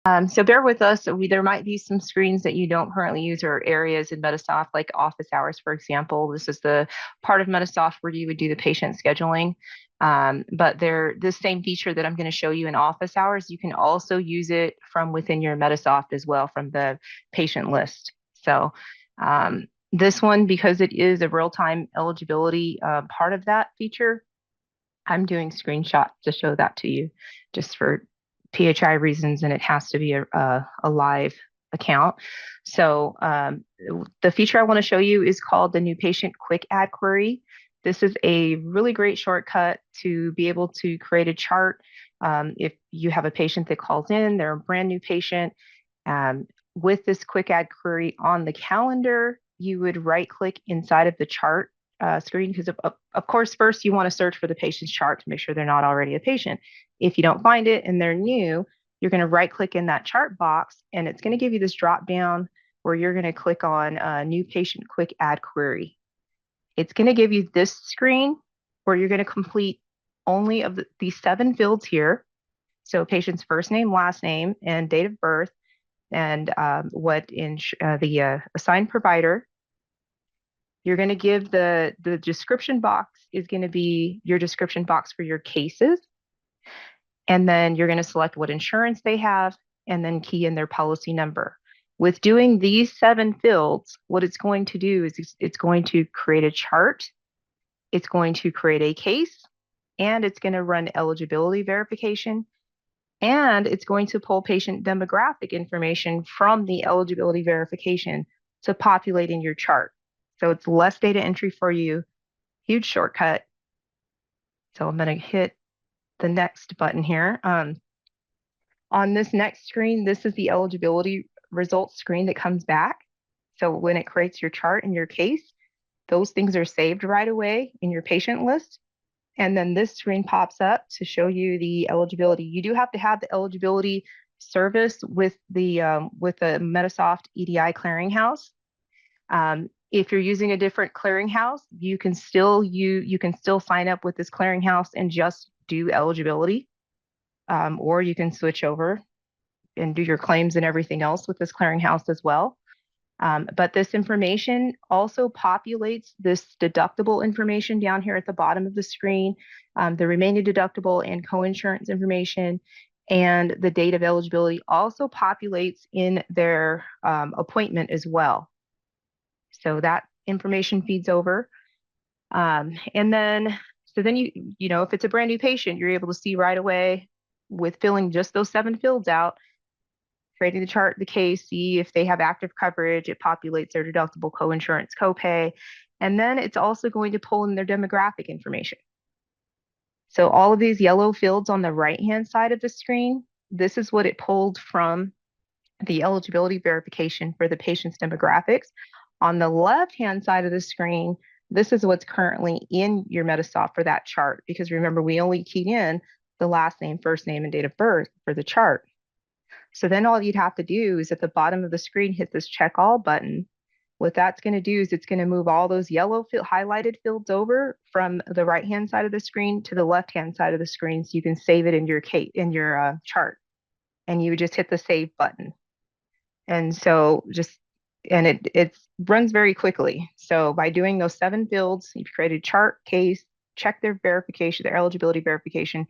So bear with us. There might be some screens that you don't currently use or areas in Medisoft, like office hours, for example. This is the part of Medisoft where you would do the patient scheduling. But this same feature that I'm going to show you in office hours, you can also use it from within your Medisoft as well from the patient list. So this one, because it is a real-time eligibility part of that feature, I'm doing screenshots to show that to you just for PHI reasons, and it has to be a live account. So the feature I want to show you is called the new patient quick add query. This is a really great shortcut to be able to create a chart. If you have a patient that calls in, they're a brand new patient. With this quick add query on the calendar, you would right click inside of the chart screen because of course first you want to search for the patient's chart to make sure they're not already a patient. If you don't find it and they're new, you're going to right click in that chart box and it's going to give you this drop down where you're going to click on new patient quick add query. It's going to give you this screen where you're going to complete only of these 7 fields here. So patient's first name, last name, and date of birth, and the assigned provider. You're going to give the description box is going to be your description box for your cases. And then you're going to select what insurance they have and then key in their policy number. With doing these 7 fields, what it's going to do is it's going to create a chart, it's going to create a case, and it's going to run eligibility verification, and it's going to pull patient demographic information from the eligibility verification to populate in your chart. So it's less data entry for you, huge shortcut. So I'm going to hit the next button here. On this next screen, this is the eligibility results screen that comes back. So when it creates your chart and your case, those things are saved right away in your patient list. And then this screen pops up to show you the eligibility. You do have to have the eligibility service with the Medisoft EDI clearinghouse. If you're using a different clearinghouse, you can still sign up with this clearinghouse and just do eligibility, or you can switch over and do your claims and everything else with this clearinghouse as well. But this information also populates this deductible information down here at the bottom of the screen, the remaining deductible and coinsurance information, and the date of eligibility also populates in their appointment as well. So that information feeds over. And then if it's a brand new patient, you're able to see right away with filling just those 7 fields out, creating the chart, the case, see if they have active coverage, it populates their deductible, coinsurance, copay, and then it's also going to pull in their demographic information. So all of these yellow fields on the right-hand side of the screen, this is what it pulled from the eligibility verification for the patient's demographics. On the left-hand side of the screen, this is what's currently in your Medisoft for that chart, because remember, we only keyed in the last name, first name, and date of birth for the chart. So then all you'd have to do is at the bottom of the screen, hit this check all button. What that's going to do is it's going to move all those yellow highlighted fields over from the right-hand side of the screen to the left-hand side of the screen, so you can save it in your chart. And you would just hit the save button. And so it runs very quickly. So by doing those 7 fields, you've created chart, case, checked their verification, their eligibility verification,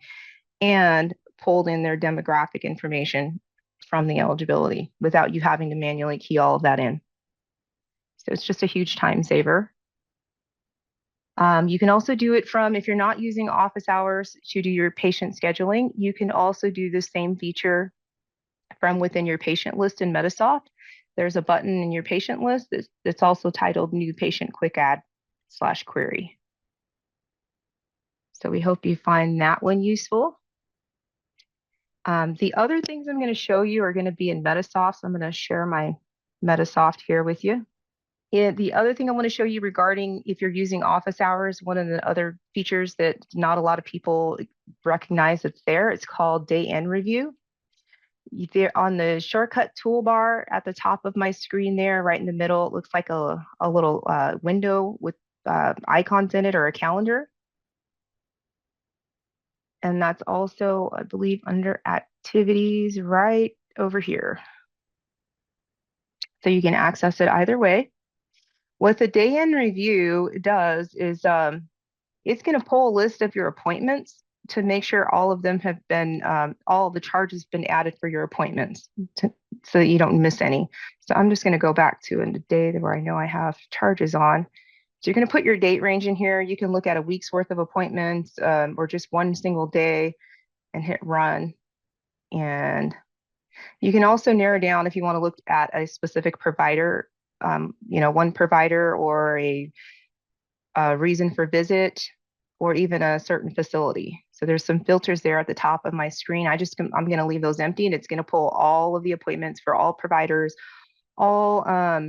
and pulled in their demographic information from the eligibility without you having to manually key all of that in. So it's just a huge time saver. You can also do it from, if you're not using office hours to do your patient scheduling, you can also do the same feature from within your patient list in Medisoft. There's a button in your patient list that's also titled New Patient Quick Add /Query. So we hope you find that one useful. The other things I'm going to show you are going to be in Medisoft. So I'm going to share my Medisoft here with you. The other thing I want to show you regarding if you're using office hours, one of the other features that not a lot of people recognize that's there, it's called Day End Review. There on the shortcut toolbar at the top of my screen there, right in the middle, it looks like a little window with icons in it or a calendar. And that's also, I believe, under activities, right? over here. So you can access it either way. What the day in review does is it's going to pull a list of your appointments to make sure all of them have been, all of the charges been added for your appointments so that you don't miss any. So I'm just going to go back to a day where I know I have charges on. So you're going to put your date range in here. You can look at a week's worth of appointments or just one single day and hit run. And you can also narrow down if you want to look at a specific provider, one provider or a reason for visit or even a certain facility. So there's some filters there at the top of my screen. I'm going to leave those empty and it's going to pull all of the appointments for all providers, all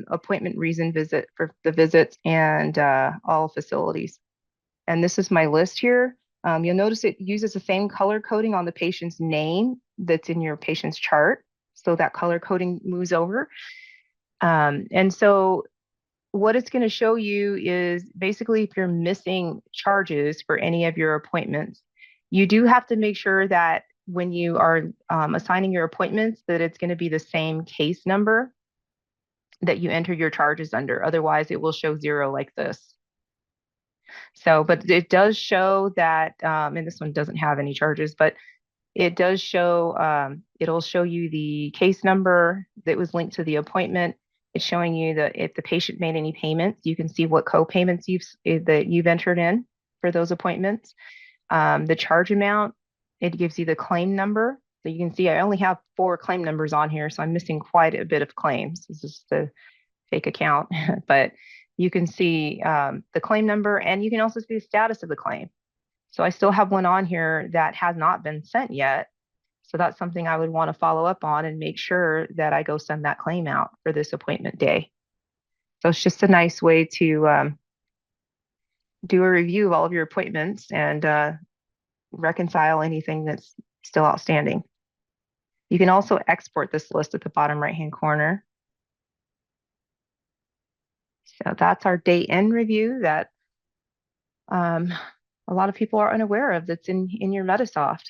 appointment reason visit for the visits and all facilities. And this is my list here. You'll notice it uses the same color coding on the patient's name that's in your patient's chart. So that color coding moves over. And so what it's going to show you is basically if you're missing charges for any of your appointments, you do have to make sure that when you are assigning your appointments, that it's going to be the same case number that you enter your charges under. Otherwise, it will show zero like this. So, but it does show that, and this one doesn't have any charges, but it does show, it'll show you the case number that was linked to the appointment. It's showing you that if the patient made any payments, you can see what co-payments that you've entered in for those appointments. The charge amount, it gives you the claim number. So you can see I only have 4 claim numbers on here, so I'm missing quite a bit of claims. This is the fake account, but you can see the claim number and you can also see the status of the claim. So I still have one on here that has not been sent yet. So that's something I would want to follow up on and make sure that I go send that claim out for this appointment day. So it's just a nice way to do a review of all of your appointments and reconcile anything that's still outstanding. You can also export this list at the bottom right-hand corner. So that's our day end review that a lot of people are unaware of that's in your Medisoft.